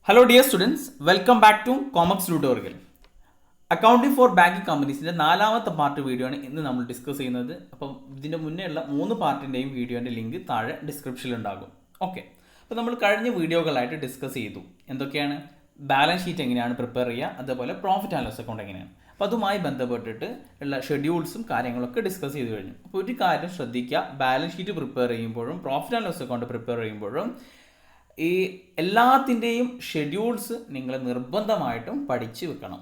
Hello dear students, welcome back to Comax tutorial. Accounting for banking കമ്പനീസിൻ്റെ നാലാമത്തെ part video ആണ് ഇന്ന് നമ്മൾ ഡിസ്കസ് ചെയ്യുന്നത്. അപ്പം ഇതിൻ്റെ മുന്നേ ഉള്ള 3 പാർട്ടിൻ്റെയും വീഡിയോൻ്റെ ലിങ്ക് താഴെ ഡിസ്ക്രിപ്ഷനിൽ ഉണ്ടാകും. ഓക്കെ, അപ്പോൾ നമ്മൾ കഴിഞ്ഞ വീഡിയോകളായിട്ട് ഡിസ്കസ് ചെയ്തു എന്തൊക്കെയാണ്, ബാലൻസ് ഷീറ്റ് എങ്ങനെയാണ് പ്രിപ്പയർ ചെയ്യുക, അതേപോലെ പ്രോഫിറ്റ് ആൻഡ് ലോസ് അക്കൗണ്ട് എങ്ങനെയാണ്. അപ്പോൾ അതുമായി ബന്ധപ്പെട്ടിട്ട് ഉള്ള ഷെഡ്യൂൾസും കാര്യങ്ങളൊക്കെ ഡിസ്കസ് ചെയ്ത് കഴിഞ്ഞു. അപ്പോൾ ഒരു കാര്യം ശ്രദ്ധിക്കുക, ബാലൻസ് ഷീറ്റ് പ്രിപ്പയർ ചെയ്യുമ്പോഴും profit and loss account prepare ചെയ്യുമ്പോഴും ഈ എല്ലാത്തിൻ്റെയും ഷെഡ്യൂൾസ് നിങ്ങൾ നിർബന്ധമായിട്ടും പഠിച്ചു വെക്കണം.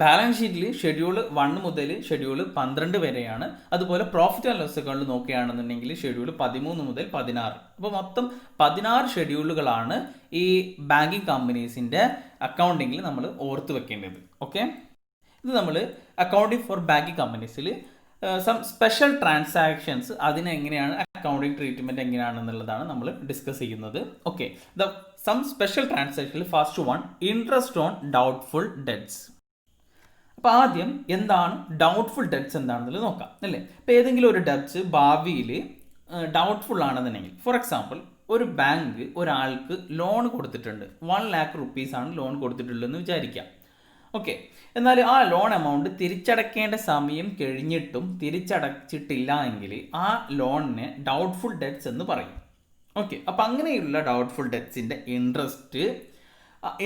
ബാലൻസ് ഷീറ്റിൽ ഷെഡ്യൂൾ 1 മുതൽ ഷെഡ്യൂൾ 12 വരെയാണ്. അതുപോലെ പ്രോഫിറ്റ് ആൻഡ് ലോസ് അക്കൗണ്ട് നോക്കുകയാണെന്നുണ്ടെങ്കിൽ ഷെഡ്യൂൾ 13 മുതൽ 16. അപ്പോൾ മൊത്തം 16 ഷെഡ്യൂളുകളാണ് ഈ ബാങ്കിങ് കമ്പനീസിൻ്റെ അക്കൗണ്ടിങ്ങിൽ നമ്മൾ ഓർത്ത് വെക്കേണ്ടത്. ഓക്കെ, ഇത് നമ്മൾ അക്കൗണ്ടിങ് ഫോർ ബാങ്കിങ് കമ്പനീസിൽ സം സ്പെഷ്യൽ ട്രാൻസാക്ഷൻസ് അതിനെങ്ങനെയാണ് അക്കൗണ്ടിങ് ട്രീറ്റ്മെൻറ്റ് എങ്ങനെയാണെന്നുള്ളതാണ് നമ്മൾ ഡിസ്കസ് ചെയ്യുന്നത്. ഓക്കെ, ദ സം സ്പെഷ്യൽ ട്രാൻസാക്ഷനിൽ first one interest on doubtful debts. അപ്പോൾ ആദ്യം എന്താണ് ഡൗട്ട്ഫുൾ ഡെറ്റ്സ് എന്താണെന്നുള്ളത് നോക്കാം അല്ലേ. ഇപ്പോൾ ഏതെങ്കിലും ഒരു ഡെറ്റ്സ് ഭാവിയിൽ ഡൗട്ട്ഫുൾ ആണെന്നുണ്ടെങ്കിൽ, ഫോർ എക്സാമ്പിൾ ഒരു ബാങ്ക് ഒരാൾക്ക് ലോൺ കൊടുത്തിട്ടുണ്ട്, 1 lakh rupees ആണ് ലോൺ കൊടുത്തിട്ടുള്ളതെന്ന് വിചാരിക്കാം. ഓക്കെ, എന്നാൽ ആ ലോൺ എമൗണ്ട് തിരിച്ചടയ്ക്കേണ്ട സമയം കഴിഞ്ഞിട്ടും തിരിച്ചടച്ചിട്ടില്ല എങ്കിൽ ആ ലോണിനെ ഡൗട്ട്ഫുൾ ഡെറ്റ്സ് എന്ന് പറയും. ഓക്കെ, അപ്പം അങ്ങനെയുള്ള ഡൗട്ട്ഫുൾ ഡെറ്റ്സിൻ്റെ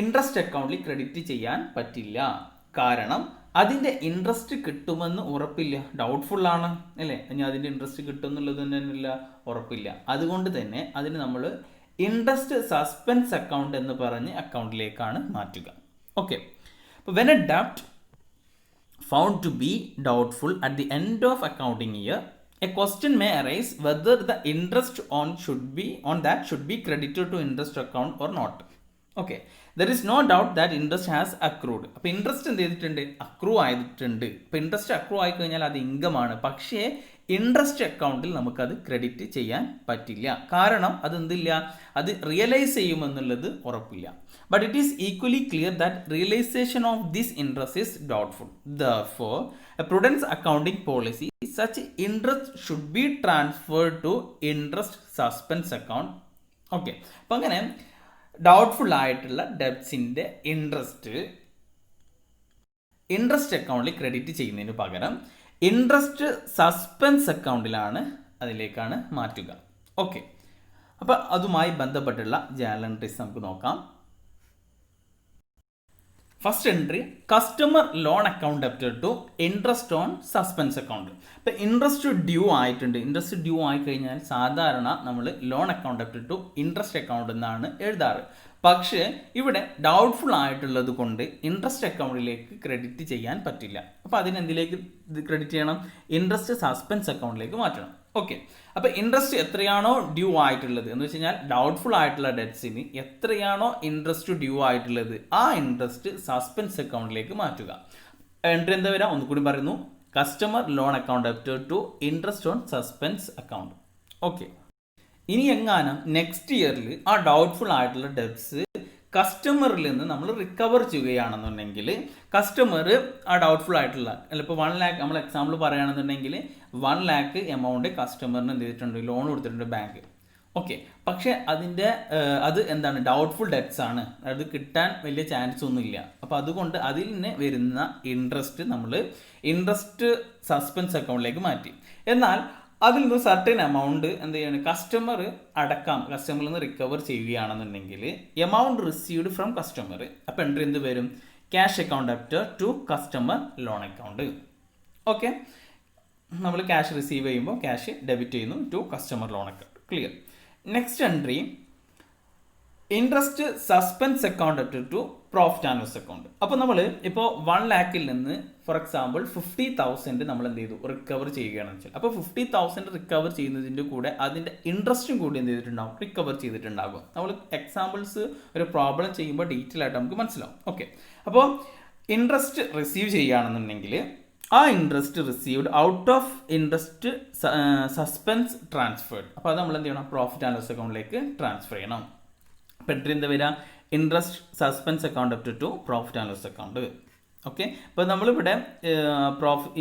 ഇൻട്രസ്റ്റ് അക്കൗണ്ടിൽ ക്രെഡിറ്റ് ചെയ്യാൻ പറ്റില്ല. കാരണം അതിൻ്റെ ഇൻട്രസ്റ്റ് കിട്ടുമെന്ന് ഉറപ്പില്ല, ഡൗട്ട്ഫുൾ ആണ് അല്ലേ. ഇനി അതിൻ്റെ ഇൻട്രസ്റ്റ് കിട്ടും എന്നുള്ളത് തന്നെയല്ല, ഉറപ്പില്ല. അതുകൊണ്ട് തന്നെ അതിന് നമ്മൾ ഇൻട്രസ്റ്റ് സസ്പെൻസ് അക്കൗണ്ട് എന്ന് പറഞ്ഞ് അക്കൗണ്ടിലേക്കാണ് മാറ്റുക. Okay, when a debt found to be doubtful at the end of accounting year, a question may arise whether the interest on that should be credited to interest account or not. Okay, there is no doubt that interest has accrued. അപ്പോൾ interest എന്ത് ചെയ്തിട്ടുണ്ട്, accrue ആയിട്ടുണ്ട്. അപ്പോൾ interest accrue ആയി കഴിഞ്ഞാൽ അത് income ആണ്. പക്ഷേ ഇൻട്രസ്റ്റ് അക്കൗണ്ടിൽ നമുക്കത് ക്രെഡിറ്റ് ചെയ്യാൻ പറ്റില്ല. കാരണം അത് എന്തില്ല, അത് റിയലൈസ് ചെയ്യുമെന്നുള്ളത് ഉറപ്പില്ല. But it is equally clear that realisation of this interest is doubtful. Therefore, a prudence accounting policy, such interest should be transferred to interest suspense account. Okay, അപ്പം അങ്ങനെ ഡൗട്ട്ഫുൾ ആയിട്ടുള്ള ഡെബ്റ്റ്സിൻ്റെ ഇൻട്രസ്റ്റ് അക്കൗണ്ടിൽ ക്രെഡിറ്റ് ചെയ്യുന്നതിന് പകരം interest suspense അക്കൗണ്ടിലാണ് അതിലേക്കാണ് മാറ്റുക. Okay, അപ്പോൾ അതുമായി ബന്ധപ്പെട്ടുള്ള ജേണൽ എൻട്രീസ് നമുക്ക് നോക്കാം. First entry, customer loan account debited to interest on suspense account. ഇപ്പോൾ ഇൻട്രസ്റ്റ് ഡ്യൂ ആയിട്ടുണ്ട്. ഇൻട്രസ്റ്റ് ഡ്യൂ ആയി കഴിഞ്ഞാൽ സാധാരണ നമ്മൾ loan account debited to interest account എന്നാണ് എഴുതാറ്. പക്ഷേ ഇവിടെ ഡൗട്ട്ഫുൾ ആയിട്ടുള്ളത് കൊണ്ട് ഇൻട്രസ്റ്റ് അക്കൗണ്ടിലേക്ക് ക്രെഡിറ്റ് ചെയ്യാൻ പറ്റില്ല. അപ്പോൾ അതിനെന്തിലേക്ക് ക്രെഡിറ്റ് ചെയ്യണം, ഇൻട്രസ്റ്റ് സസ്പെൻസ് അക്കൗണ്ടിലേക്ക് മാറ്റണം. ഓക്കെ, അപ്പോൾ ഇൻട്രസ്റ്റ് എത്രയാണോ ഡ്യൂ ആയിട്ടുള്ളത് എന്ന് വെച്ച് കഴിഞ്ഞാൽ ഡൗട്ട്ഫുൾ ആയിട്ടുള്ള ഡെറ്റ്സിന് എത്രയാണോ ഇൻട്രസ്റ്റ് ഡ്യൂ ആയിട്ടുള്ളത് ആ ഇൻട്രസ്റ്റ് സസ്പെൻസ് അക്കൗണ്ടിലേക്ക് മാറ്റുക. എൻട്രി എന്താ വരിക, ഒന്നുകൂടി പറയുന്നു, customer loan account debited to interest on suspense account. Okay, ഇനി എങ്ങാനും നെക്സ്റ്റ് ഇയറിൽ ആ ഡൗട്ട്ഫുൾ ആയിട്ടുള്ള ഡെബ്റ്റ്സ് കസ്റ്റമറിൽ നിന്ന് നമ്മൾ റിക്കവർ ചെയ്യുകയാണെന്നുണ്ടെങ്കിൽ കസ്റ്റമർ ആ ഡൗട്ട്ഫുൾ ആയിട്ടുള്ള ഇപ്പോൾ 1 lakh, നമ്മൾ എക്സാമ്പിൾ പറയുകയാണെന്നുണ്ടെങ്കിൽ 1 lakh എമൗണ്ട് കസ്റ്റമറിന് എന്ത് ചെയ്തിട്ടുണ്ട്, ലോൺ കൊടുത്തിട്ടുണ്ട് ബാങ്ക്. ഓക്കെ, പക്ഷേ അത് എന്താണ്, ഡൗട്ട്ഫുൾ ഡെറ്റ്സ് ആണ്, അത് കിട്ടാൻ വലിയ ചാൻസ് ഒന്നുമില്ല. അപ്പോൾ അതുകൊണ്ട് അതിൽ നിന്ന് വരുന്ന ഇൻട്രസ്റ്റ് നമ്മൾ ഇൻട്രസ്റ്റ് സസ്പെൻസ് അക്കൗണ്ടിലേക്ക് മാറ്റി. എന്നാൽ അതിൽ നിന്ന് സർട്ടൻ എമൗണ്ട് എന്ത് ചെയ്യാണ്, കസ്റ്റമർ കസ്റ്റമറിൽ നിന്ന് റിക്കവർ ചെയ്യുകയാണെന്നുണ്ടെങ്കിൽ എമൗണ്ട് റിസീവ്ഡ് ഫ്രം കസ്റ്റമർ. അപ്പോൾ എൻട്രി എന്ത് വരും, cash account debited to customer loan account. Okay, നമ്മൾ ക്യാഷ് റിസീവ് ചെയ്യുമ്പോൾ ക്യാഷ് ഡെബിറ്റ് ചെയ്യുന്നു to customer loan account. Clear. Next entry, interest suspense account debited to profit and loss account. അപ്പോൾ നമ്മൾ ഇപ്പോൾ 1 lakh നിന്ന് ഫോർ എക്സാമ്പിൾ 50,000 നമ്മൾ എന്ത് ചെയ്തു, റിക്കവർ ചെയ്യുകയാണെന്ന് വെച്ചാൽ, അപ്പോൾ 50,000 റിക്കവർ ചെയ്യുന്നതിൻ്റെ കൂടെ അതിൻ്റെ ഇൻട്രസ്റ്റും കൂടി എന്ത് ചെയ്തിട്ടുണ്ടാകും, റിക്കവർ ചെയ്തിട്ടുണ്ടാകും. നമ്മൾ എക്സാമ്പിൾസ് ഒരു പ്രോബ്ലം ചെയ്യുമ്പോൾ ഡീറ്റെയിൽ ആയിട്ട് നമുക്ക് മനസ്സിലാവും. ഓക്കെ, അപ്പോൾ ഇൻട്രസ്റ്റ് റിസീവ് ചെയ്യുകയാണെന്നുണ്ടെങ്കിൽ ആ interest received out of interest suspense transferred. അപ്പോൾ അത് നമ്മൾ എന്ത് ചെയ്യണം, പ്രോഫിറ്റ് ആൻഡ് ലോസ് അക്കൗണ്ടിലേക്ക് ട്രാൻസ്ഫർ ചെയ്യണം. അപ്പോൾ എൻട്രി എന്താ വരിക, interest suspense account up to profit and loss account. Okay, അപ്പോൾ നമ്മളിവിടെ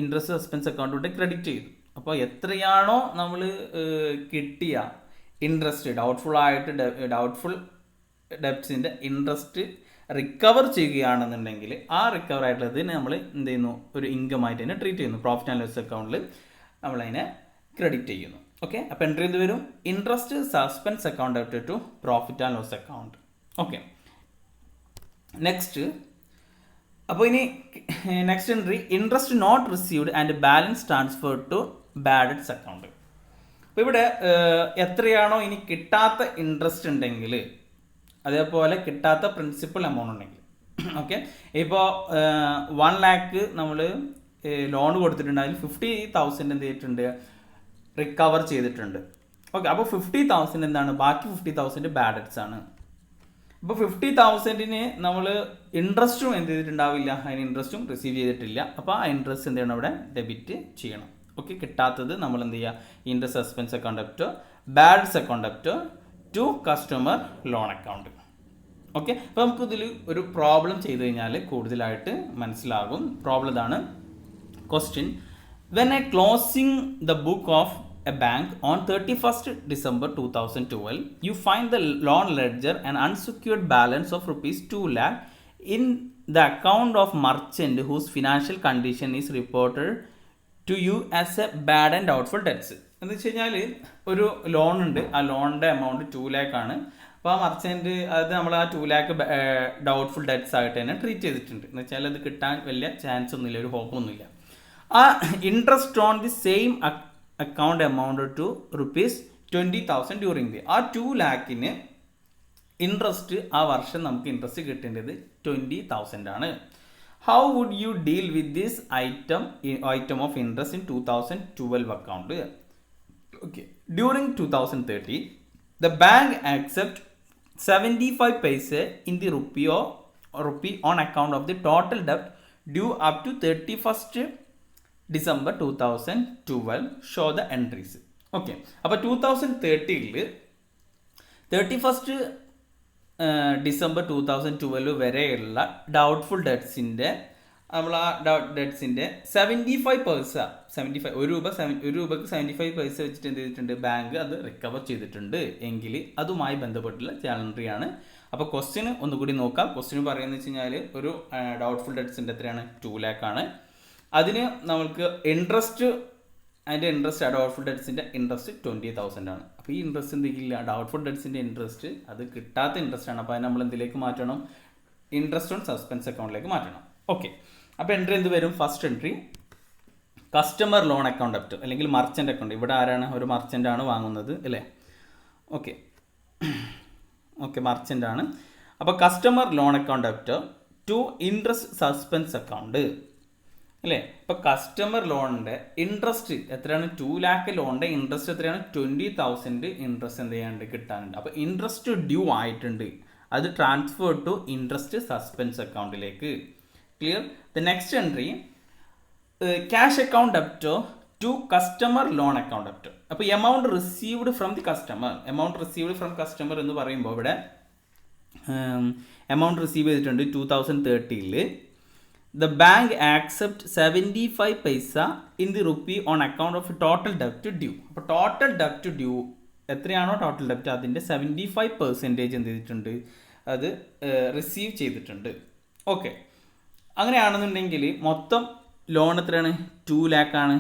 ഇൻട്രസ്റ്റ് സസ്പെൻസ് അക്കൗണ്ടിലൂടെ ക്രെഡിറ്റ് ചെയ്തു. അപ്പോൾ എത്രയാണോ നമ്മൾ കിട്ടിയ ഇൻട്രസ്റ്റ് ഡൗട്ട്ഫുൾ ഡെപ്റ്റ്സിൻ്റെ ഇൻട്രസ്റ്റ് റിക്കവർ ചെയ്യുകയാണെന്നുണ്ടെങ്കിൽ ആ റിക്കവർ ആയിട്ടുള്ളതിന് നമ്മൾ എന്ത് ചെയ്യുന്നു, ഒരു ഇൻകം ആയിട്ട് തന്നെ ട്രീറ്റ് ചെയ്യുന്നു. പ്രോഫിറ്റ് ആൻഡ് ലോസ് അക്കൗണ്ടിൽ നമ്മളതിനെ ക്രെഡിറ്റ് ചെയ്യുന്നു. ഓക്കെ, അപ്പോൾ എൻട്രി എന്ത് വരും? Interest suspense account debit to profit and loss account. Okay, next. അപ്പോൾ ഇനി next entry interest not received and balance transferred to bad debts account. അപ്പോൾ ഇവിടെ എത്രയാണോ ഇനി കിട്ടാത്ത ഇൻട്രസ്റ്റ് ഉണ്ടെങ്കിൽ, അതേപോലെ കിട്ടാത്ത പ്രിൻസിപ്പൽ എമൗണ്ട് ഉണ്ടെങ്കിൽ, ഓക്കെ, ഇപ്പോൾ 1 lakh നമ്മൾ ലോൺ കൊടുത്തിട്ടുണ്ട്, അതിൽ 50,000 എന്ത് ചെയ്തിട്ടുണ്ട്, റിക്കവർ ചെയ്തിട്ടുണ്ട്. ഓക്കെ, അപ്പോൾ 50,000 എന്താണ്, ബാക്കി 50,000 ബാഡ് ഡെറ്റ്സ് ആണ്. അപ്പോൾ 50,000 നമ്മൾ ഇൻട്രസ്റ്റും എന്ത് ചെയ്തിട്ടുണ്ടാവില്ല, അതിന് ഇൻട്രസ്റ്റും റിസീവ് ചെയ്തിട്ടില്ല. അപ്പോൾ ആ ഇൻട്രസ്റ്റ് എന്ത് ചെയ്യണം, അവിടെ ഡെബിറ്റ് ചെയ്യണം. ഓക്കെ, കിട്ടാത്തത് നമ്മൾ എന്ത് ചെയ്യുക, interest suspense account debit bad debts account debit to customer loan account. Okay, അപ്പോൾ നമുക്ക് ഇതിൽ ഒരു പ്രോബ്ലം ചെയ്ത് കഴിഞ്ഞാൽ കൂടുതലായിട്ട് മനസ്സിലാകും. പ്രോബ്ലം ഇതാണ്. Question: when I closing the book of a bank on 31st December 2012, you find the loan ledger an unsecured balance of rupees 2 lakh in the account of merchant whose financial condition is reported to you as a bad and doubtful debts. എന്ന് വെച്ച് കഴിഞ്ഞാൽ ഒരു loan ഉണ്ട്, ആ ലോണിൻ്റെ amount 2 lakh ആണ്. അപ്പോൾ ആ മർച്ചൻറ്റ് അത് നമ്മൾ ആ 2 lakh ഡൗട്ട്ഫുൾ ഡെറ്റ്സ് ആയിട്ട് തന്നെ ട്രീറ്റ് ചെയ്തിട്ടുണ്ട്. എന്ന് വെച്ചാൽ അത് കിട്ടാൻ വലിയ ചാൻസ് ഒന്നുമില്ല, ഒരു ഹോപ്പൊന്നുമില്ല. ആ interest on the same account amount to ₹20,000 during the, ആ 2 lakh ഇൻട്രസ്റ്റ് ആ വർഷം നമുക്ക് ഇൻട്രസ്റ്റ് കിട്ടേണ്ടത് 20,000 ആണ്. How would you deal with this item of interest in 2012 account? Okay, during 2030 the bank accept 75 paise in the rupee on account of the total debt due up to 31st December 2012. Show the entries. Okay, അപ്പോൾ 2030 31st December 2012 വരെയുള്ള doubtful ഡെറ്റ്സിൻ്റെ നമ്മൾ ആ ഡെറ്റ്സിൻ്റെ 75 പൈസ, 75 1 രൂപക്ക് 75 പൈസ വെച്ചിട്ട് എന്ത് ചെയ്തിട്ടുണ്ട്, ബാങ്ക് അത് റിക്കവർ ചെയ്തിട്ടുണ്ട് എങ്കിൽ അതുമായി ബന്ധപ്പെട്ടുള്ള ചാലഞ്ചറിയാണ്. അപ്പോൾ ക്വസ്റ്റ്യന് ഒന്നുകൂടി നോക്കാം. ക്വസ്റ്റ്യൻ പറയുന്നത് വെച്ച് കഴിഞ്ഞാൽ ഒരു ഡൗട്ട്ഫുൾ ഡെറ്റ്സിൻ്റെ എത്രയാണ്, 2 lakh ആണ്. അതിന് നമ്മൾക്ക് ഇൻട്രസ്റ്റ്, അതിൻ്റെ ഇൻട്രസ്റ്റ് ഡൗട്ട്ഫുൾ ഡെറ്റ്സിൻ്റെ ഇൻട്രസ്റ്റ് 20,000 ആണ്. അപ്പോൾ ഈ ഇൻട്രസ്റ്റ് എന്തെങ്കിലും ഡൗട്ട്ഫുൾ ഡെറ്റ്സിൻ്റെ ഇൻട്രസ്റ്റ് അത് കിട്ടാത്ത ഇൻട്രസ്റ്റ് ആണ്. അപ്പോൾ അത് നമ്മൾ എന്തിലേക്ക് മാറ്റണം, ഇൻട്രസ്റ്റ് ഓൺ സസ്പെൻസ് അക്കൗണ്ടിലേക്ക് മാറ്റണം. ഓക്കെ, അപ്പോൾ എൻട്രി എന്ത് വരും? First entry customer loan account debit അല്ലെങ്കിൽ മർച്ചൻ്റ് അക്കൗണ്ട്. ഇവിടെ ആരാണ്, ഒരു മർച്ചൻ്റ് ആണ് വാങ്ങുന്നത് അല്ലേ? ഓക്കെ, മർച്ചൻ്റ് ആണ്. അപ്പോൾ customer loan account debit to interest suspense account അല്ലേ? ഇപ്പോൾ കസ്റ്റമർ ലോണിൻ്റെ ഇൻട്രസ്റ്റ് എത്രയാണ്, 2 lakh ലോണിൻ്റെ ഇൻട്രസ്റ്റ് എത്രയാണ്, 20,000 ഇൻട്രസ്റ്റ് എന്ത് ചെയ്യാണ്ട് കിട്ടാനുണ്ട്. അപ്പോൾ ഇൻട്രസ്റ്റ് ഡ്യൂ ആയിട്ടുണ്ട്, അത് ട്രാൻസ്ഫർ ടു ഇൻട്രസ്റ്റ് സസ്പെൻസ് അക്കൗണ്ടിലേക്ക്. Clear? The next entry cash account debit to customer loan account debit. അപ്പോൾ amount received from the customer, amount received from customer എന്ന് പറയുമ്പോൾ ഇവിടെ എമൗണ്ട് റിസീവ് ചെയ്തിട്ടുണ്ട് 2030. The bank accept 75 paisa in the rupee on account of total debt due. അപ്പോൾ total ഡെപ്റ്റ് due എത്രയാണോ total ഡെപ്റ്റ് അതിൻ്റെ 75% എന്ത് ചെയ്തിട്ടുണ്ട്, അത് റിസീവ് ചെയ്തിട്ടുണ്ട്. ഓക്കെ, അങ്ങനെയാണെന്നുണ്ടെങ്കിൽ മൊത്തം ലോൺ എത്രയാണ്, 2 lakh ആണ്.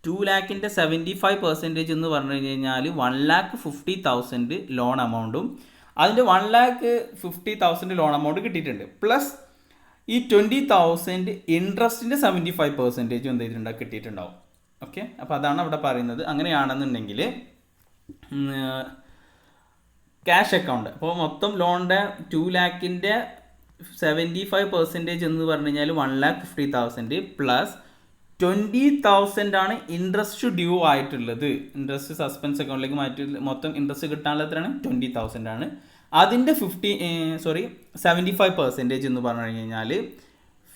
2 lakhൻ്റെ 75% എന്ന് പറഞ്ഞു കഴിഞ്ഞാൽ 1,50,000 ലോൺ എമൗണ്ടും അതിൻ്റെ 1,50,000 ലോൺ എമൗണ്ട് കിട്ടിയിട്ടുണ്ട്. പ്ലസ് ഈ 20,000 ഇൻട്രസ്റ്റിൻ്റെ 75% എന്ത് ചെയ്തിട്ടുണ്ടാവും, കിട്ടിയിട്ടുണ്ടാവും. ഓക്കെ, അപ്പോൾ അതാണ് അവിടെ പറയുന്നത്. അങ്ങനെയാണെന്നുണ്ടെങ്കിൽ ക്യാഷ് അക്കൗണ്ട്, അപ്പോൾ മൊത്തം ലോണിൻ്റെ 2 lakhൻ്റെ 75% എന്ന് പറഞ്ഞു കഴിഞ്ഞാൽ 1,50,000 പ്ലസ് 20,000 ആണ് ഇൻട്രസ്റ്റ് ഡ്യൂ ആയിട്ടുള്ളത്. ഇൻട്രസ്റ്റ് സസ്പെൻസ് അക്കൗണ്ടിലേക്ക് മാറ്റി മൊത്തം ഇൻട്രസ്റ്റ് കിട്ടാനുള്ള എത്രയാണ്, 20,000 ആണ്. അതിൻ്റെ 75% എന്ന് പറഞ്ഞു കഴിഞ്ഞാൽ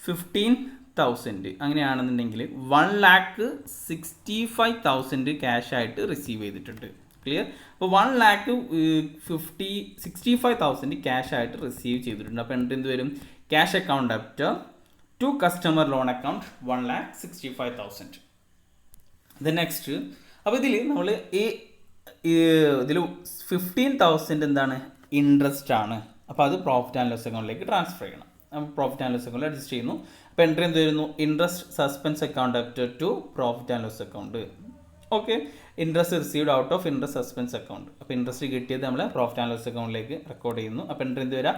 15,000. അങ്ങനെയാണെന്നുണ്ടെങ്കിൽ 1,65,000 ക്യാഷ് ആയിട്ട് റിസീവ് ചെയ്തിട്ടുണ്ട്. ക്ലിയർ? അപ്പോൾ 1,65,000 ക്യാഷ് ആയിട്ട് റിസീവ് ചെയ്തിട്ടുണ്ട്. അപ്പോൾ എന്ത് വരും, cash account debit to customer loan account 1,65,000. The next, അപ്പോൾ ഇതിൽ നമ്മൾ ഈ ഇതിൽ 15,000 എന്താണ് ഇൻട്രസ്റ്റ് ആണ്. അപ്പോൾ അത് പ്രോഫിറ്റ് ആൻഡ് ലോസ് അക്കൗണ്ടിലേക്ക് ട്രാൻസ്ഫർ ചെയ്യണം. നമ്മൾ പ്രോഫിറ്റ് ആൻഡ് ലോസ് അക്കൗണ്ടിൽ അഡ്ജസ്റ്റ് ചെയ്യുന്നു. അപ്പോൾ എൻട്രി എന്ത് വരുന്നു? Interest suspense account debited to profit and loss account. Okay, interest received out of interest suspense account. അപ്പോൾ ഇൻട്രസ്റ്റ് കിട്ടിയത് നമ്മൾ പ്രോഫിറ്റ് ആൻഡ് ലോസ് അക്കൗണ്ടിലേക്ക് റെക്കോർഡ് ചെയ്യുന്നു. അപ്പോൾ എൻട്രി എന്ത് വരാം?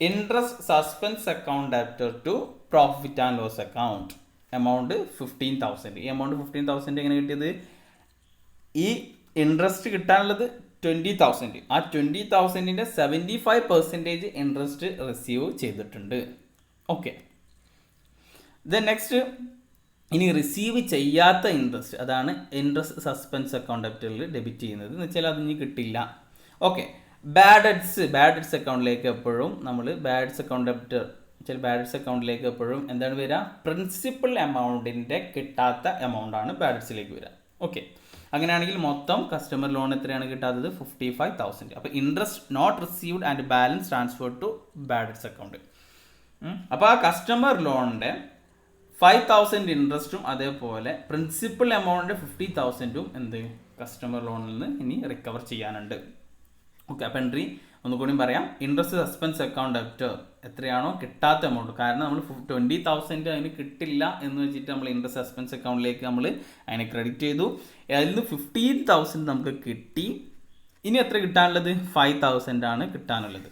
Interest suspense account debited to profit and loss account. Amount 15,000. ഈ amount 15,000 എങ്ങനെ കിട്ടിയത്? ഈ ഇൻട്രസ്റ്റ് കിട്ടാനുള്ളത് 20,000. ആ 20,000ൻ്റെ 75% ഇൻട്രസ്റ്റ് റിസീവ് ചെയ്തിട്ടുണ്ട്. ഓക്കെ, ദെൻ നെക്സ്റ്റ് ഇനി റിസീവ് ചെയ്യാത്ത ഇൻട്രസ്റ്റ്, അതാണ് ഇൻട്രസ്റ്റ് സസ്പെൻസ് അക്കൗണ്ട് ഡെബിറ്ററിൽ ഡെബിറ്റ് ചെയ്യുന്നത്. എന്ന് വെച്ചാൽ അതിന് കിട്ടില്ല. ഓക്കെ, ബാഡ് ഡെറ്റ്സ് അക്കൗണ്ടിലേക്ക് എപ്പോഴും നമ്മൾ ബാഡ് അക്കൗണ്ട് ഡെബിറ്റർ വെച്ചാൽ ബാഡ് അക്കൗണ്ടിലേക്ക് എപ്പോഴും എന്താണ് വരിക? പ്രിൻസിപ്പൽ എമൗണ്ടിൻ്റെ കിട്ടാത്ത എമൗണ്ടാണ് ബാഡ് ഡെറ്റ്സിലേക്ക് വരിക. ഓക്കെ, അങ്ങനെയാണെങ്കിൽ മൊത്തം കസ്റ്റമർ ലോൺ എത്രയാണ് കിട്ടാത്തത്? 55,000. അപ്പോൾ interest not received and balance transferred to bad debts account. അപ്പോൾ ആ കസ്റ്റമർ ലോണിൻ്റെ 5,000 ഇൻട്രസ്റ്റും അതേപോലെ പ്രിൻസിപ്പൽ എമൗണ്ട് 50,000 എന്ത് കസ്റ്റമർ ലോണിൽ നിന്ന് ഇനി റിക്കവർ ചെയ്യാനുണ്ട്. ഓക്കെ, അപ്പോൾ എൻട്രി ഒന്നുകൂടി പറയാം. ഇൻട്രസ്റ്റ് സസ്പെൻസ് അക്കൗണ്ട് ഡെബിറ്റർ എത്രയാണോ കിട്ടാത്ത എമൗണ്ട്, കാരണം നമ്മൾ 20,000 അതിന് കിട്ടില്ല എന്ന് വെച്ചിട്ട് നമ്മൾ ഇൻട്രസ്റ്റ് സസ്പെൻസ് അക്കൗണ്ടിലേക്ക് നമ്മൾ അതിനെ ക്രെഡിറ്റ് ചെയ്തു. അതിൽ നിന്ന് 15,000 നമുക്ക് കിട്ടി. ഇനി എത്ര കിട്ടാനുള്ളത്? 5,000 ആണ് കിട്ടാനുള്ളത്.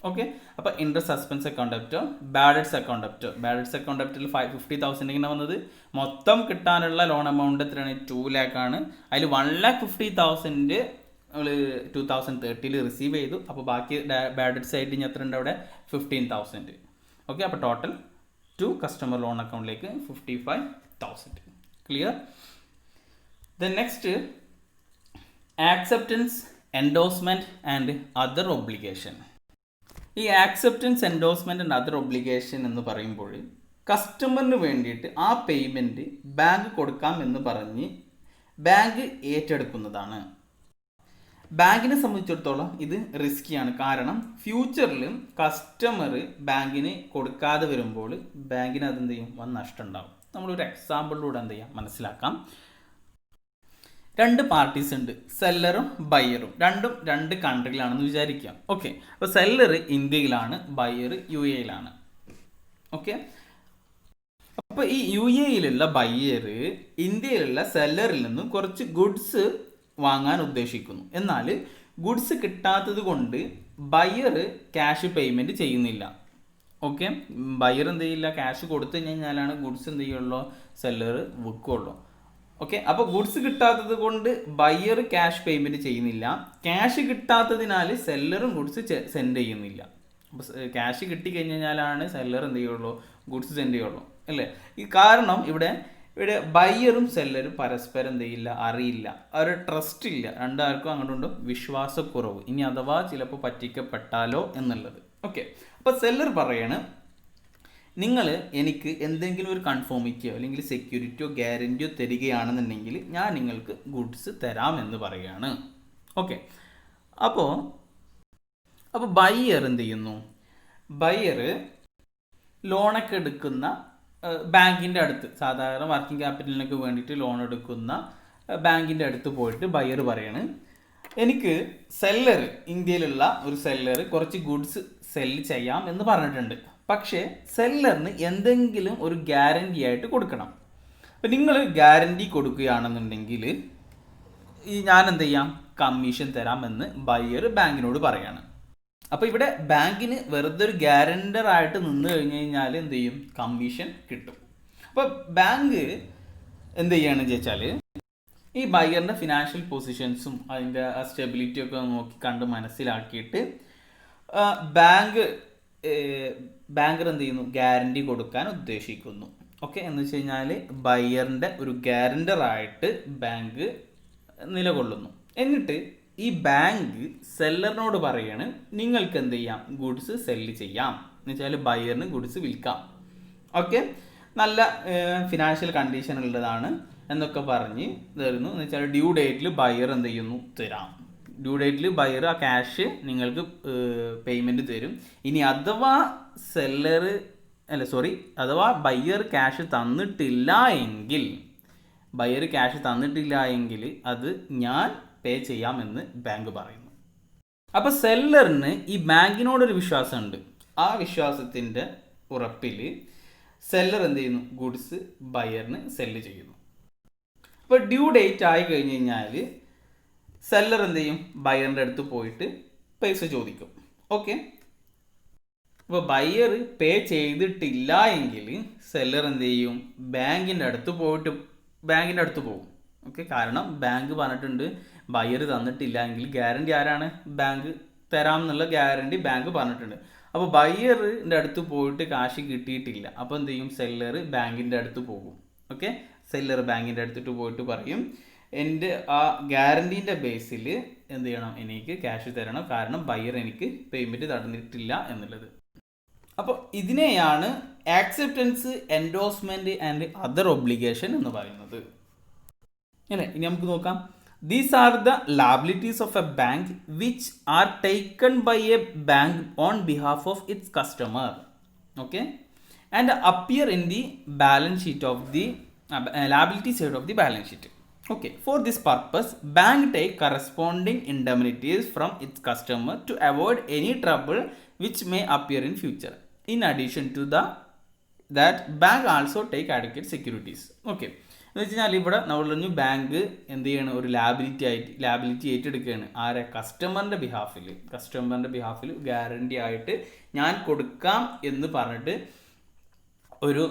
ഓക്കെ, അപ്പോൾ interest suspense account debtor, bad debts account ഡെബിറ്ററിൽ 50,000 ഇങ്ങനെ വന്നത്. മൊത്തം കിട്ടാനുള്ള ലോൺ എമൗണ്ട് എത്രയാണ്? 2 lakh ആണ്. അതിൽ 1,50,000 നമ്മൾ 2030 റിസീവ് ചെയ്തു. അപ്പോൾ ബാക്കി ബാഡ് ഡെറ്റ്സ് ആയിട്ട് ഇനി എത്ര ഉണ്ട് അവിടെ? 15,000. ഓക്കെ, അപ്പോൾ ടോട്ടൽ 2 കസ്റ്റമർ ലോൺ അക്കൗണ്ടിലേക്ക് 55,000. Clear? Then next acceptance, endorsement and other obligation. ഈ acceptance, endorsement and other obligation എന്ന് പറയുമ്പോൾ കസ്റ്റമറിന് വേണ്ടിയിട്ട് ആ പേയ്മെൻറ്റ് ബാങ്ക് കൊടുക്കാം എന്ന് പറഞ്ഞ് ബാങ്ക് ഏറ്റെടുക്കുന്നതാണ്. ബാങ്കിനെ സംബന്ധിച്ചിടത്തോളം ഇത് റിസ്കിയാണ്. കാരണം ഫ്യൂച്ചറിൽ കസ്റ്റമർ ബാങ്കിന് കൊടുക്കാതെ വരുമ്പോൾ ബാങ്കിന് അതെന്ത് ചെയ്യും? വൻ നഷ്ടം ഉണ്ടാവും. നമ്മളൊരു എക്സാമ്പിളിലൂടെ എന്ത് ചെയ്യാം മനസ്സിലാക്കാം. 2 പാർട്ടീസ് ഉണ്ട്, സെല്ലറും ബയ്യറും. രണ്ടും 2 കൺട്രിയിലാണെന്ന് വിചാരിക്കാം. ഓക്കെ, അപ്പോൾ സെല്ലർ ഇന്ത്യയിലാണ്, ബയ്യർ UAE-യിലാണ്. ഓക്കെ, അപ്പോൾ ഈ UAE-യിലുള്ള ബയ്യർ ഇന്ത്യയിലുള്ള സെല്ലറിൽ നിന്നും കുറച്ച് ഗുഡ്സ് വാങ്ങാൻ ഉദ്ദേശിക്കുന്നു. എന്നാൽ ഗുഡ്സ് കിട്ടാത്തത് കൊണ്ട് ബയ്യർ ക്യാഷ് പേയ്മെൻറ്റ് ചെയ്യുന്നില്ല. ഓക്കെ, ബയ്യർ എന്ത് ചെയ്യില്ല? ക്യാഷ് കൊടുത്തു കഴിഞ്ഞാലാണ് ഗുഡ്സ് എന്ത് ചെയ്യുള്ളൂ? സെല്ലർ വിൽക്കുള്ളൂ. ഓക്കെ, അപ്പോൾ ഗുഡ്സ് കിട്ടാത്തത് കൊണ്ട് ബയ്യർ ക്യാഷ് പേയ്മെൻറ്റ് ചെയ്യുന്നില്ല. ക്യാഷ് കിട്ടാത്തതിനാൽ സെല്ലറും ഗുഡ്സ് സെൻഡ് ചെയ്യുന്നില്ല. അപ്പോൾ ക്യാഷ് കിട്ടിക്കഴിഞ്ഞാലാണ് സെല്ലർ എന്ത് ചെയ്യുള്ളൂ? ഗുഡ്സ് സെൻഡ് ചെയ്യുള്ളൂ, അല്ലേ? ഈ കാരണം ഇവിടെ ബയ്യറും സെല്ലറും പരസ്പരം എന്ത് ചെയ്യില്ല? അറിയില്ല. ഒരു ട്രസ്റ്റ് ഇല്ല. രണ്ടാൾക്കും അങ്ങോട്ടും വിശ്വാസക്കുറവ്. ഇനി അഥവാ ചിലപ്പോൾ പറ്റിക്കപ്പെട്ടാലോ എന്നുള്ളത്. ഓക്കെ, അപ്പോൾ സെല്ലർ പറയാണ്, നിങ്ങൾ എനിക്ക് എന്തെങ്കിലും ഒരു കൺഫോമിറ്റിയോ അല്ലെങ്കിൽ സെക്യൂരിറ്റിയോ ഗ്യാരൻറ്റിയോ തരികയാണെന്നുണ്ടെങ്കിൽ ഞാൻ നിങ്ങൾക്ക് ഗുഡ്സ് തരാം എന്ന് പറയുകയാണ്. ഓക്കെ, അപ്പോൾ ബയ്യർ എന്ത് ചെയ്യുന്നു? ബയ്യർ ലോണൊക്കെ എടുക്കുന്ന ബാങ്കിൻ്റെ അടുത്ത്, സാധാരണ വർക്കിംഗ് ക്യാപിറ്റലിനൊക്കെ വേണ്ടിയിട്ട് ലോൺ എടുക്കുന്ന ബാങ്കിൻ്റെ അടുത്ത് പോയിട്ട് ബയ്യർ പറയാണ്, എനിക്ക് സെല്ലർ, ഇന്ത്യയിലുള്ള ഒരു സെല്ലർ കുറച്ച് ഗുഡ്സ് സെല്ല് ചെയ്യാം എന്ന് പറഞ്ഞിട്ടുണ്ട്. പക്ഷേ സെല്ലറിന് എന്തെങ്കിലും ഒരു ഗ്യാരൻറ്റി ആയിട്ട് കൊടുക്കണം. അപ്പം നിങ്ങൾ ഗ്യാരൻറ്റി കൊടുക്കുകയാണെന്നുണ്ടെങ്കിൽ ഞാൻ എന്ത് ചെയ്യാം? കമ്മീഷൻ തരാമെന്ന് ബയ്യർ ബാങ്കിനോട് പറയാണ്. അപ്പോൾ ഇവിടെ ബാങ്കിന് വെറുതെ ഒരു ഗ്യാരണ്ടർ ആയിട്ട് നിന്ന് കഴിഞ്ഞ് കഴിഞ്ഞാൽ എന്ത് ചെയ്യും? കമ്മീഷൻ കിട്ടും. അപ്പോൾ ബാങ്ക് എന്ത് ചെയ്യുകയാണെന്ന് ചോദിച്ചാൽ ഈ ബയ്യറിൻ്റെ ഫിനാൻഷ്യൽ പൊസിഷൻസും അതിൻ്റെ സ്റ്റെബിലിറ്റിയൊക്കെ നോക്കി കണ്ട് മനസ്സിലാക്കിയിട്ട് ബാങ്കർ എന്ത് ചെയ്യുന്നു? ഗ്യാരണ്ടി കൊടുക്കാൻ ഉദ്ദേശിക്കുന്നു. ഓക്കെ, എന്ന് വെച്ച് കഴിഞ്ഞാൽ ബയ്യറിൻ്റെ ഒരു ഗ്യാരണ്ടറായിട്ട് ബാങ്ക് നിലകൊള്ളുന്നു. എന്നിട്ട് ഈ ബാങ്ക് സെല്ലറിനോട് പറയാണ്, നിങ്ങൾക്ക് എന്ത് ചെയ്യാം? ഗുഡ്സ് സെല്ല് ചെയ്യാം. എന്ന് വെച്ചാൽ ബയ്യറിന് ഗുഡ്സ് വിൽക്കാം. ഓക്കെ, നല്ല ഫിനാൻഷ്യൽ കണ്ടീഷൻ ഉള്ളതാണ് എന്നൊക്കെ പറഞ്ഞ് തരുന്നു. എന്ന് വെച്ചാൽ ഡ്യൂ ഡേറ്റിൽ ബയ്യർ എന്ത് ചെയ്യുന്നു? തരാം. ഡ്യൂ ഡേറ്റിൽ ബയ്യർ ആ ക്യാഷ് നിങ്ങൾക്ക് പേയ്മെൻറ്റ് തരും. ഇനി അഥവാ ബയ്യർ ക്യാഷ് തന്നിട്ടില്ല എങ്കിൽ അത് ഞാൻ പേ ചെയ്യാമെന്ന് ബാങ്ക് പറയുന്നു. അപ്പോൾ സെല്ലറിന് ഈ ബാങ്കിനോടൊരു വിശ്വാസമുണ്ട്. ആ വിശ്വാസത്തിൻ്റെ ഉറപ്പിൽ സെല്ലർ എന്ത് ചെയ്യുന്നു, ഗുഡ്സ് ബയറിന് സെല്ല് ചെയ്യുന്നു. അപ്പോൾ ഡ്യൂ ഡേറ്റ് ആയി കഴിഞ്ഞ് കഴിഞ്ഞാൽ സെല്ലർ എന്ത് ചെയ്യും, ബയറിൻ്റെ അടുത്ത് പോയിട്ട് പൈസ ചോദിക്കും. ഓക്കെ, അപ്പോൾ ബയർ പേ ചെയ്തിട്ടില്ല എങ്കിൽ സെല്ലർ എന്ത് ചെയ്യും, ബാങ്കിൻ്റെ അടുത്ത് പോകും. ഓക്കെ, കാരണം ബാങ്ക് പറഞ്ഞിട്ടുണ്ട് ബയർ തന്നിട്ടില്ല എങ്കിൽ ഗ്യാരണ്ടി ആരാണ്, ബാങ്ക് തരാം എന്നുള്ള ഗ്യാരണ്ടി ബാങ്ക് പറഞ്ഞിട്ടുണ്ട്. അപ്പോൾ ബയറിൻ്റെ അടുത്ത് പോയിട്ട് കാശ് കിട്ടിയിട്ടില്ല, അപ്പോൾ എന്ത് ചെയ്യും, സെല്ലർ ബാങ്കിൻ്റെ അടുത്ത് പോകും. ഓക്കെ, സെല്ലർ ബാങ്കിൻ്റെ അടുത്തിട്ട് പോയിട്ട് പറയും, എൻ്റെ ആ ഗ്യാരണ്ടീൻ്റെ ബേസിൽ എന്ത് ചെയ്യണം, എനിക്ക് ക്യാഷ് തരണം, കാരണം ബയർ എനിക്ക് പേയ്മെൻറ്റ് തന്നിട്ടില്ല എന്നുള്ളത്. അപ്പോൾ ഇതിനെയാണ് acceptance, endorsement and other obligation എന്ന് പറയുന്നത്. അല്ലേ, ഇനി നമുക്ക് നോക്കാം. These are the liabilities of a bank which are taken by a bank on behalf of its customer, okay, and appear in the balance sheet of the liability side of the balance sheet. Okay, for this purpose, bank take corresponding indemnities from its customer to avoid any trouble which may appear in future. In addition to that, bank also take adequate securities. Okay. എന്ന് വെച്ച് കഴിഞ്ഞാൽ ഇവിടെ നമ്മൾ പറഞ്ഞു bank എന്ത് ചെയ്യണം, ഒരു liability ഏറ്റെടുക്കുകയാണ്. ആരെ, കസ്റ്റമറിൻ്റെ ബിഹാഫിൽ ഗ്യാരണ്ടി ആയിട്ട് ഞാൻ കൊടുക്കാം എന്ന് പറഞ്ഞിട്ട് ഒരു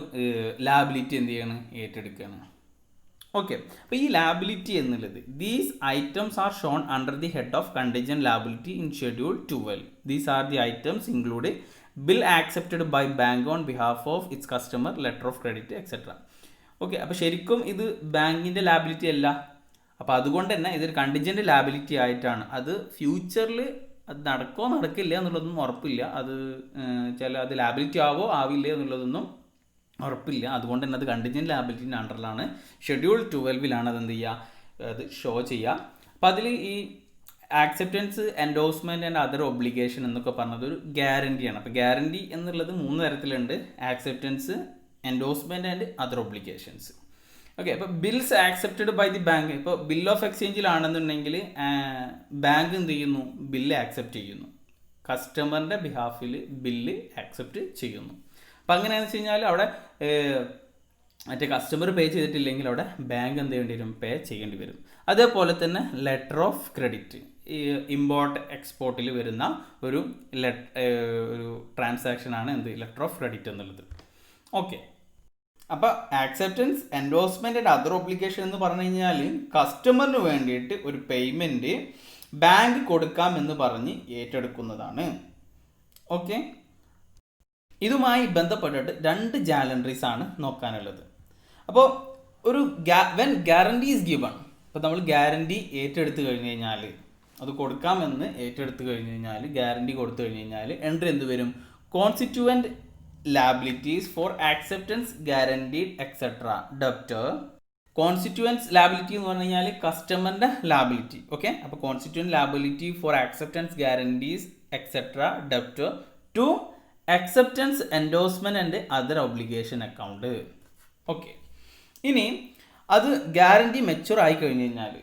ലാബിലിറ്റി എന്ത് ചെയ്യണം, ഏറ്റെടുക്കുകയാണ്. ഓക്കെ, അപ്പോൾ ഈ ലാബിലിറ്റി എന്നുള്ളത് these items are shown under the head of contingent liability in schedule 12. These are the items include bill accepted by bank on behalf of its customer, letter of credit etcetera. Okay, അപ്പോൾ ശരിക്കും ഇത് ബാങ്കിൻ്റെ liability അല്ല. അപ്പോൾ അതുകൊണ്ട് തന്നെ ഇതൊരു contingent liability ആയിട്ടാണ്. അത് ഫ്യൂച്ചറിൽ അത് നടക്കില്ല എന്നുള്ളതൊന്നും ഉറപ്പില്ല. അത് ലാബിലിറ്റി ആവില്ല എന്നുള്ളതൊന്നും ഉറപ്പില്ല. അതുകൊണ്ട് തന്നെ അത് കണ്ടിൻജന്റ് ലാബിലിറ്റിൻ്റെ അണ്ടറിലാണ്. ഷെഡ്യൂൾ 12 അത് എന്ത് ചെയ്യുക, അത് ഷോ ചെയ്യുക. അപ്പോൾ അതിൽ ഈ acceptance, endorsement and other obligation എന്നൊക്കെ പറഞ്ഞത് ഒരു ഗ്യാരണ്ടിയാണ്. അപ്പോൾ ഗ്യാരണ്ടി എന്നുള്ളത് 3 തരത്തിലുണ്ട്: acceptance, endorsement and other obligations. Okay, അപ്പോൾ bills accepted by the bank. ഇപ്പോൾ ബിൽ ഓഫ് എക്സ്ചേഞ്ചിലാണെന്നുണ്ടെങ്കിൽ ബാങ്ക് എന്ത് ചെയ്യുന്നു, ബില്ല് ആക്സെപ്റ്റ് ചെയ്യുന്നു. കസ്റ്റമറിൻ്റെ ബിഹാഫിൽ ബില്ല് ആക്സെപ്റ്റ് ചെയ്യുന്നു. അപ്പോൾ അങ്ങനെയാണെന്ന് വെച്ച് കഴിഞ്ഞാൽ അവിടെ മറ്റേ കസ്റ്റമർ പേ ചെയ്തിട്ടില്ലെങ്കിൽ അവിടെ ബാങ്ക് എന്ത് ചെയ്യേണ്ടി വരും, പേ ചെയ്യേണ്ടി വരും. അതേപോലെ തന്നെ ലെറ്റർ ഓഫ് ക്രെഡിറ്റ്, ഈ ഇമ്പോർട്ട് എക്സ്പോർട്ടിൽ വരുന്ന ഒരു ട്രാൻസാക്ഷനാണ് എന്ത്, ലെറ്റർ ഓഫ് ക്രെഡിറ്റ് എന്നുള്ളത്. ഓക്കെ, അപ്പോൾ acceptance, endorsement and other obligation എന്ന് പറഞ്ഞു കഴിഞ്ഞാൽ കസ്റ്റമറിന് വേണ്ടിയിട്ട് ഒരു പേയ്മെൻറ്റ് ബാങ്ക് കൊടുക്കാമെന്ന് പറഞ്ഞ് ഏറ്റെടുക്കുന്നതാണ്. ഓക്കെ, ഇതുമായി ബന്ധപ്പെട്ടിട്ട് 2 ജാലൻട്രീസ് ആണ് നോക്കാനുള്ളത്. അപ്പോൾ ഒരു വെൻ ഗ്യാരണ്ടി ഈസ് ഗിവൺ, ഇപ്പോൾ നമ്മൾ ഗ്യാരണ്ടി ഏറ്റെടുത്ത് കഴിഞ്ഞ് കഴിഞ്ഞാൽ, അത് കൊടുക്കാമെന്ന് ഏറ്റെടുത്ത് കഴിഞ്ഞ് കഴിഞ്ഞാൽ, ഗ്യാരണ്ടി കൊടുത്തു കഴിഞ്ഞ് കഴിഞ്ഞാൽ എൻട്രി എന്ത് വരും, constituent liabilities for acceptance guaranteed etc. debtor. Constituents liability എന്ന് പറഞ്ഞു കഴിഞ്ഞാൽ കസ്റ്റമറിൻ്റെ ലാബിലിറ്റി. ഓക്കെ, അപ്പോൾ constituent liability for acceptance guarantees etcetera debtor to acceptance, endorsement and other obligation account. Okay, ഇനി അത് ഗ്യാരണ്ടി മെച്യൂർ ആയി കഴിഞ്ഞാൽ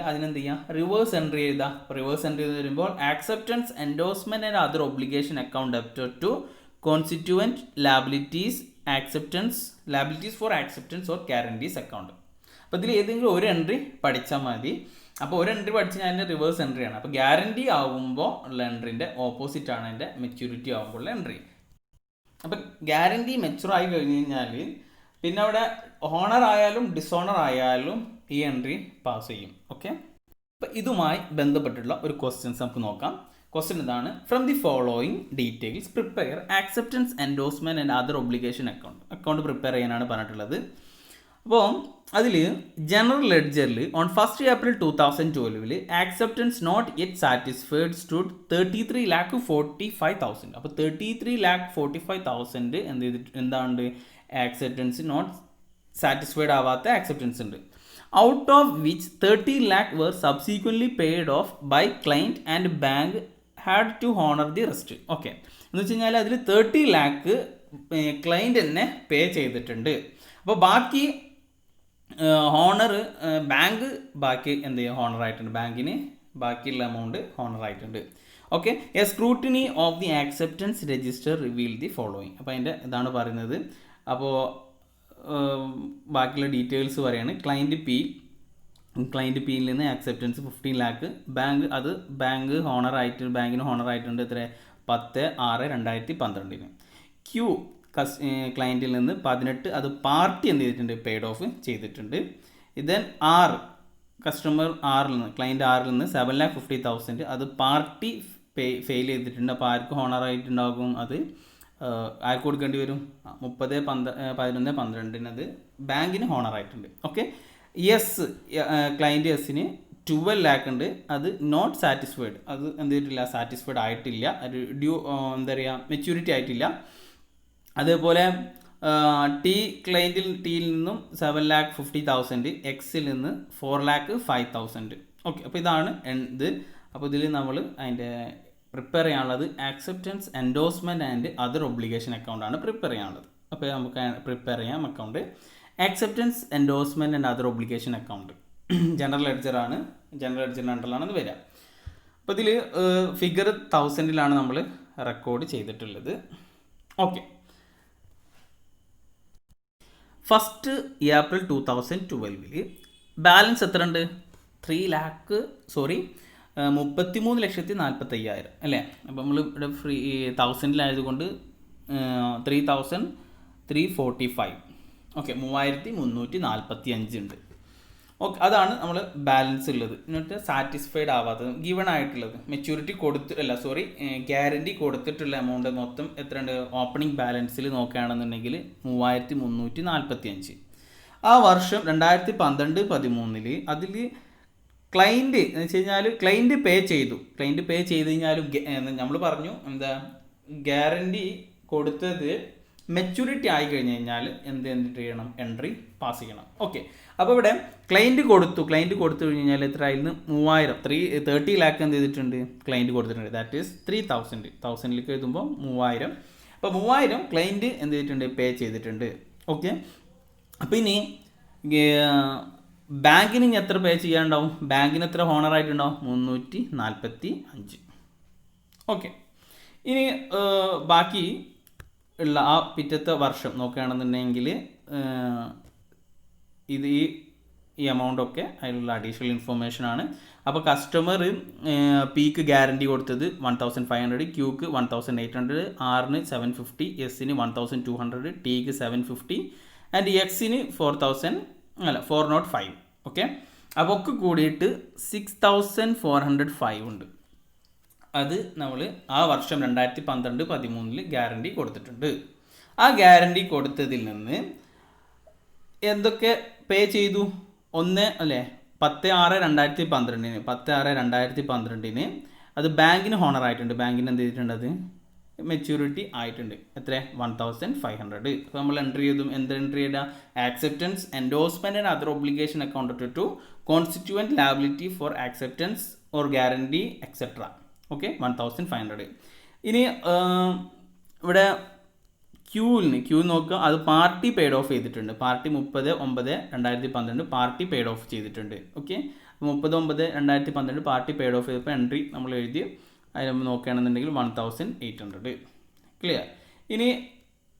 അതിനെന്ത് ചെയ്യാം, റിവേഴ്സ് എൻട്രി ചെയ്താൽ. റിവേഴ്സ് എൻട്രി ചെയ്ത് വരുമ്പോൾ acceptance, endorsement and other obligation account debtor to constituent liabilities for acceptance or guarantees account. അപ്പോൾ ഇതിൽ ഏതെങ്കിലും ഒരു എൻട്രി പഠിച്ചാൽ മതി. അപ്പോൾ ഒരു എൻട്രി പഠിച്ച് ഞാൻ അതിൻ്റെ റിവേഴ്സ് എൻട്രിയാണ്. അപ്പോൾ ഗ്യാരണ്ടി ആകുമ്പോൾ ഉള്ള എൻട്രീൻ്റെ ഓപ്പോസിറ്റ് ആണ് എൻ്റെ മെച്യൂരിറ്റി ആകുമ്പോൾ ഉള്ള എൻട്രി. അപ്പോൾ ഗ്യാരണ്ടി മെച്യൂർ ആയി കഴിഞ്ഞ് കഴിഞ്ഞാൽ പിന്നെ അവിടെ ഓണർ ആയാലും ഡിസോണർ ആയാലും ഈ എൻട്രി പാസ് ചെയ്യും. ഓക്കെ, അപ്പോൾ ഇതുമായി ബന്ധപ്പെട്ടുള്ള ഒരു ക്വസ്റ്റ്യൻസ് നമുക്ക് നോക്കാം. ക്വസ്റ്റ്യൻ ഇതാണ്: from the following details prepare acceptance, endorsement and other obligation account prepare ചെയ്യാനാണ് പറഞ്ഞിട്ടുള്ളത്. അപ്പോൾ അതിൽ ജനറൽ ലെഡ്ജറിൽ on 1st April 2012 acceptance not yet satisfied stood 33,45,000. അപ്പോൾ 33,45,000 എന്താണ്, ആക്സെപ്റ്റൻസ് നോട്ട് സാറ്റിസ്ഫൈഡ് ആവാത്ത ആക്സെപ്റ്റൻസ് ഉണ്ട്. Out of which 30 lakh were subsequently paid off by client and bank had to honor the rest. Okay, എന്ന് വെച്ച് കഴിഞ്ഞാൽ അതിൽ 30 lakh client തന്നെ പേ ചെയ്തിട്ടുണ്ട്. അപ്പോൾ ബാക്കി ഹോണർ ബാങ്ക് ബാക്കി എന്ത് ചെയ്യും ഹോണർ ആയിട്ടുണ്ട്, ബാങ്കിന് ബാക്കിയുള്ള എമൗണ്ട് ഹോണർ ആയിട്ടുണ്ട്. Okay, A scrutiny of the acceptance register reveal the following. അപ്പോൾ അതിൻ്റെ ഇതാണ് പറയുന്നത്. അപ്പോൾ ബാക്കിയുള്ള ഡീറ്റെയിൽസ് പറയാണ്. ക്ലയൻറ്റ് പിയിൽ നിന്ന് ആക്സെപ്റ്റൻസ് 15 ലാക്ക്, ബാങ്ക് ബാങ്കിന് ഹോണർ ആയിട്ടുണ്ട് എത്ര 10/6/2012. ക്യൂ ക്ലയൻറ്റിൽ നിന്ന് 18, അത് പാർട്ടി എന്ത് ചെയ്തിട്ടുണ്ട് പെയ്ഡ് ഓഫ് ചെയ്തിട്ടുണ്ട്. ദെൻ കസ്റ്റമർ ക്ലയൻറ്റ് ആറിൽ നിന്ന് 7,50,000, അത് പാർട്ടി ഫെയിൽ ചെയ്തിട്ടുണ്ട്. അപ്പോൾ ആർക്ക് ഹോണർ ആയിട്ടുണ്ടാകും, അത് ആർക്ക് കൊടുക്കേണ്ടി വരും 30/11/12 അത് ബാങ്കിന് ഹോണർ ആയിട്ടുണ്ട്. ഓക്കെ, ക്ലയൻറ്റ് എസിന് 12 ലാക്ക് ഉണ്ട്, അത് നോട്ട് സാറ്റിസ്ഫൈഡ്, അത് എന്ത് ചെയ്തിട്ടില്ല സാറ്റിസ്ഫൈഡ് ആയിട്ടില്ല, ഒരു എന്താ പറയുക മെച്യൂരിറ്റി ആയിട്ടില്ല. അതേപോലെ ടിയിൽ നിന്നും 7,50,000, എക്സിൽ നിന്ന് 4,05,000. ഓക്കെ, അപ്പോൾ ഇതാണ് ഇത്. അപ്പോൾ ഇതിൽ നമ്മൾ അതിൻ്റെ പ്രിപ്പയർ ചെയ്യാനുള്ളത് acceptance endorsement and other obligation അക്കൗണ്ടാണ് പ്രിപ്പയർ ചെയ്യാനുള്ളത്. അപ്പോൾ നമുക്ക് പ്രിപ്പയർ ചെയ്യാം account acceptance endorsement and other obligation account. General ലെഡ്ജറാണ്, ജനറൽ ലെഡ്ജറിൻ്റെ അണ്ടറിലാണ് ഇത് വരിക. അപ്പോൾ ഇതിൽ ഫിഗർ 1000 നമ്മൾ റെക്കോർഡ് ചെയ്തിട്ടുള്ളത്. ഓക്കെ, ഫസ്റ്റ് ഏപ്രിൽ 2012 ബാലൻസ് എത്ര ഉണ്ട് 33,40,000 അല്ലേ. അപ്പോൾ നമ്മൾ ഇവിടെ 1000 3,345. ഓക്കെ, 3,345 ഉണ്ട്. ഓക്കെ, അതാണ് നമ്മൾ ബാലൻസ് ഉള്ളത്. എന്നിട്ട് സാറ്റിസ്ഫൈഡ് ആവാത്തത് ഗിവൺ ആയിട്ടുള്ളത് മെച്യൂരിറ്റി ഗ്യാരണ്ടി കൊടുത്തിട്ടുള്ള എമൗണ്ട് മൊത്തം എത്ര ഉണ്ട് ഓപ്പണിംഗ് ബാലൻസിൽ നോക്കുകയാണെന്നുണ്ടെങ്കിൽ 3,345. ആ വർഷം 2012-13 അതിൽ ക്ലൈൻറ്റ് എന്ന് വെച്ച് കഴിഞ്ഞാൽ ക്ലൈൻറ്റ് പേ ചെയ്തു കഴിഞ്ഞാലും നമ്മൾ പറഞ്ഞു എന്താ ഗ്യാരണ്ടി കൊടുത്തത് മെച്യൂരിറ്റി ആയി കഴിഞ്ഞ് കഴിഞ്ഞാൽ എന്ത് ചെയ്യണം എൻട്രി പാസ് ചെയ്യണം. ഓക്കെ, അപ്പോൾ ഇവിടെ ക്ലൈൻറ്റ് കൊടുത്തു കഴിഞ്ഞ് കഴിഞ്ഞാൽ എത്ര ആയിരുന്നു 30 ലാക്ക് എന്ത് ചെയ്തിട്ടുണ്ട് ക്ലൈൻറ്റ് കൊടുത്തിട്ടുണ്ട്. That is 3,000. 1000ലേക്ക് എഴുതുമ്പോൾ 3000. അപ്പോൾ 3000 ക്ലൈൻറ്റ് എന്ത് ചെയ്തിട്ടുണ്ട് പേ ചെയ്തിട്ടുണ്ട്. ഓക്കെ, അപ്പോൾ ഇനി ബാങ്കിന് ഇനി എത്ര പേ ചെയ്യാനുണ്ടാവും, ബാങ്കിന് എത്ര ഹോണർ ആയിട്ടുണ്ടാവും 345. ഓക്കെ, ഇനി ബാക്കി ഉള്ള ആ പിറ്റത്തെ വർഷം നോക്കുകയാണെന്നുണ്ടെങ്കിൽ ഇത് ഈ എമൗണ്ടൊക്കെ അതിലുള്ള അഡീഷണൽ ഇൻഫർമേഷൻ ആണ്. അപ്പോൾ കസ്റ്റമർ പിക്ക് ഗ്യാരണ്ടി കൊടുത്തത് 1,500, ക്യൂക്ക് 1,800, ആറിന് 750, എസിന് 1,200, ടിക്ക് 750 ആൻഡ് എക്സിന് 405. ഓക്കെ, അപ്പോൾ ഒക്കെ കൂടിയിട്ട് 6,405 ഉണ്ട്. അത് നമ്മൾ ആ വർഷം 2012-13 ഗ്യാരണ്ടി കൊടുത്തിട്ടുണ്ട്. ആ ഗ്യാരണ്ടി കൊടുത്തതിൽ നിന്ന് എന്തൊക്കെ പേ ചെയ്തു, 10/6/2012 അത് ബാങ്കിന് ഹോണർ ആയിട്ടുണ്ട്. ബാങ്കിന് എന്ത് ചെയ്തിട്ടുണ്ട്, അത് മെച്യൂരിറ്റി ആയിട്ടുണ്ട്. എത്ര 1,500. അപ്പോൾ നമ്മൾ എൻട്രി ചെയ്ത acceptance endorsement and other obligation account to constituent liability for acceptance or guarantee etcetera. Okay, 1,500. ഇനി ഇവിടെ ക്യൂ നോക്കുക, അത് പാർട്ടി പെയ്ഡ് ഓഫ് ചെയ്തിട്ടുണ്ട്. പാർട്ടി 30/9/2012 പാർട്ടി പെയ്ഡ് ഓഫ് ചെയ്തിട്ടുണ്ട്. ഓക്കെ, 30/9/2012 പാർട്ടി പെയ്ഡ് ഓഫ് ചെയ്തപ്പോൾ എൻട്രി നമ്മൾ എഴുതി അതിന് നമ്മൾ നോക്കുകയാണെന്നുണ്ടെങ്കിൽ 1,800. ക്ലിയർ. ഇനി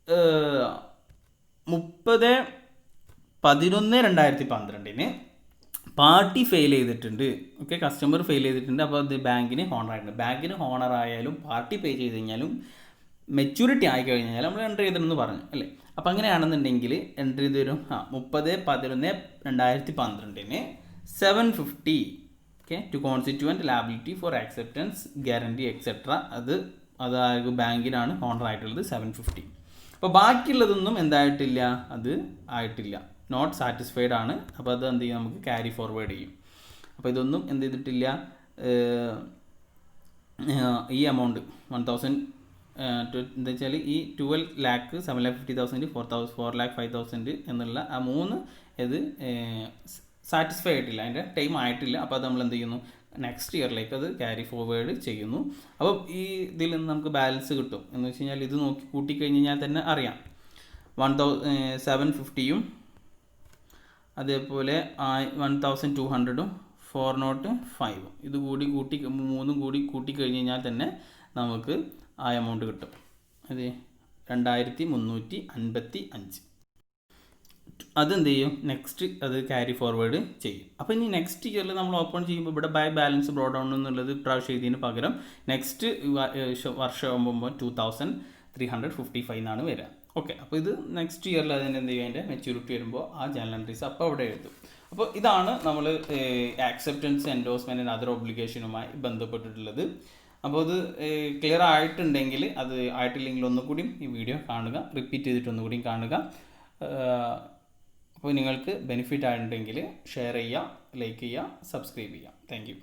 30/11/2012 പാർട്ടി ഫെയിൽ ചെയ്തിട്ടുണ്ട്. ഓക്കെ, കസ്റ്റമർ ഫെയിൽ ചെയ്തിട്ടുണ്ട്. അപ്പോൾ അത് ബാങ്കിന് ഹോണർ ആയിട്ടുണ്ട്. ബാങ്കിന് ഹോണർ ആയാലും പാർട്ടി പേ ചെയ്ത് കഴിഞ്ഞാലും മെച്യൂരിറ്റി ആയി കഴിഞ്ഞാൽ നമ്മൾ എൻട്രി ചെയ്തിട്ടെന്ന് പറഞ്ഞു അല്ലേ. അപ്പോൾ അങ്ങനെയാണെന്നുണ്ടെങ്കിൽ എൻട്രി ചെയ്ത് വരും 30/11/2012 750. Okay, to constituent liability for acceptance guarantee etcetera. അത് ബാങ്കിനാണ് ഹോണർ ആയിട്ടുള്ളത് 750. അപ്പോൾ ബാക്കിയുള്ളതൊന്നും എന്തായിട്ടില്ല, അത് ആയിട്ടില്ല, നോട്ട് സാറ്റിസ്ഫൈഡ് ആണ്. അപ്പോൾ അത് എന്ത് ചെയ്യും, നമുക്ക് ക്യാരി ഫോർവേഡ് ചെയ്യും. അപ്പോൾ ഇതൊന്നും എന്ത് ചെയ്തിട്ടില്ല, ഈ എമൗണ്ട് 1,000 എന്താ വെച്ചാൽ ഈ 12 ലാക്ക് 7,50,000 4,05,000 എന്നുള്ള ആ 3 ഇത് സാറ്റിസ്ഫൈ ആയിട്ടില്ല, അതിൻ്റെ ടൈം ആയിട്ടില്ല. അപ്പോൾ അത് നമ്മൾ എന്ത് ചെയ്യുന്നു, നെക്സ്റ്റ് ഇയറിലേക്ക് അത് ക്യാരി ഫോർവേഡ് ചെയ്യുന്നു. അപ്പോൾ ഈ ഇതിൽ നിന്ന് നമുക്ക് ബാലൻസ് കിട്ടും എന്ന് വെച്ച് കഴിഞ്ഞാൽ ഇത് നോക്കി കൂട്ടിക്കഴിഞ്ഞ് കഴിഞ്ഞാൽ തന്നെ അറിയാം 750യും അതേപോലെ 1200 405 ഇത് കൂടി മൂന്നും കൂടി കൂട്ടി കഴിഞ്ഞ് കഴിഞ്ഞാൽ തന്നെ നമുക്ക് ആ എമൗണ്ട് കിട്ടും. അത് 2355. അതെന്ത് ചെയ്യും, നെക്സ്റ്റ് അത് ക്യാരി ഫോർവേഡ് ചെയ്യും. അപ്പോൾ ഇനി നെക്സ്റ്റ് ഇയറിൽ നമ്മൾ ഓപ്പൺ ചെയ്യുമ്പോൾ ഇവിടെ ബൈ ബാലൻസ് ബ്രോ ഡൗൺ എന്നുള്ളത് ഇപ്രാവശ്യം എഴുതിയതിന് പകരം നെക്സ്റ്റ് വർഷമാകുമ്പോൾ 2355 എന്നാണ് വരിക. ഓക്കെ, അപ്പോൾ ഇത് നെക്സ്റ്റ് ഇയറിൽ അതിന് എന്ത് ചെയ്യും, അതിൻ്റെ മെച്യൂരിറ്റി വരുമ്പോൾ ആ ജേണൽ എൻട്രീസ് അപ്പോൾ അവിടെ എഴുതും. അപ്പോൾ ഇതാണ് നമ്മൾ ആക്സെപ്റ്റൻസ്, എൻഡോഴ്സ്മെൻറ്റ് ആൻഡ് അതർ ഒബ്ലിഗേഷനുമായി ബന്ധപ്പെട്ടിട്ടുള്ളത്. അപ്പോൾ അത് ക്ലിയർ ആയിട്ടുണ്ടെങ്കിൽ, അത് ആയിട്ടില്ലെങ്കിൽ ഒന്നുകൂടിയും ഈ വീഡിയോ കാണുക, റിപ്പീറ്റ് ചെയ്തിട്ട് ഒന്നുകൂടിയും കാണുക. അപ്പോൾ നിങ്ങൾക്ക് ബെനിഫിറ്റ് ആയിട്ടുണ്ടെങ്കിൽ ഷെയർ ചെയ്യുക, ലൈക്ക് ചെയ്യുക, സബ്സ്ക്രൈബ് ചെയ്യുക. Thank you.